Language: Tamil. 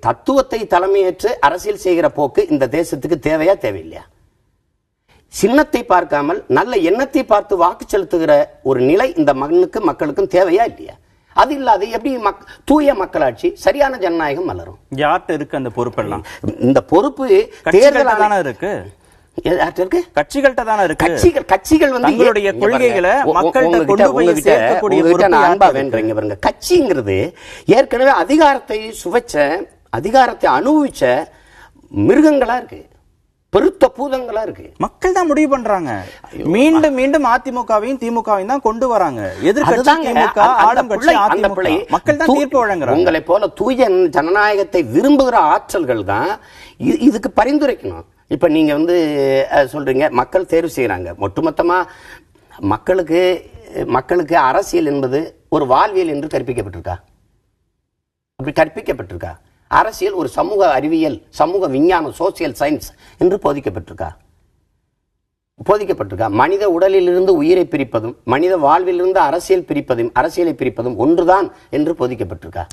தத்துவத்தை தலைமையேற்று அரசியல் செய்கிற போக்கு இந்த தேசத்துக்கு தேவையா தேவையில்லையா? சின்னத்தை பார்க்காமல் நல்ல எண்ணத்தை பார்த்து வாக்கு செலுத்துகிற ஒரு நிலை இந்த மக்களுக்கும் தேவையா இல்லையா? அது இல்லாத எப்படி தூய மக்களாட்சி, சரியான ஜனநாயகம் மலரும்? யார்கிட்ட இருக்கு அந்த பொறுப்பெல்லாம்? இந்த பொறுப்பு தேர்தல் தானே இருக்கு, கட்சிகள்கிட்ட தானே இருக்கு. கட்சிகள் வந்து தங்களுடைய கொள்கைகளை மக்கள்கிட்ட கொண்டு போய் சேர்க்கக்கூடிய பொறுப்பு. கட்சிங்கிறது ஏற்கனவே அதிகாரத்தை சுவைச்ச, அதிகாரத்தை அனுபவிச்ச மிருகங்களா இருக்கு, பெருத்த பூதங்களா இருக்கு. மக்கள் தான் முடிவு பண்றாங்க. மீண்டும் மீண்டும் அதிமுகவையும் திமுகவையும் தான் கொண்டு வராங்க. எதிர்க்கட்சி திமுக, ஆளும் கட்சி அதிமுக. மக்கள் தான் தீர்ப்பு வழங்குறாங்க. உங்களை போல தூய ஜனநாயகத்தை விரும்புகிற ஆற்றல்கள் தான் இதுக்கு பரிந்துரைக்கணும். இப்ப நீங்க வந்து சொல்றீங்க மக்கள் தேர்வு செய்யறாங்க. ஒட்டுமொத்தமா மக்களுக்கு அரசியல் என்பது ஒரு வாழ்வியல் என்று கற்பிக்கப்பட்டிருக்கா? அப்படி கற்பிக்கப்பட்டிருக்கா? அரசியல் ஒரு சமூக அறிவியல், சமூக விஞ்ஞானம், சோசியல் சயின்ஸ் என்று போதிக்கப்பட்டிருக்கா? மனித உடலிலிருந்து உயிரை பிரிப்பதும் மனித வாழ்விலிருந்து அரசியலை பிரிப்பதும் ஒன்றுதான் என்று போதிக்கப்பட்டிருக்கா?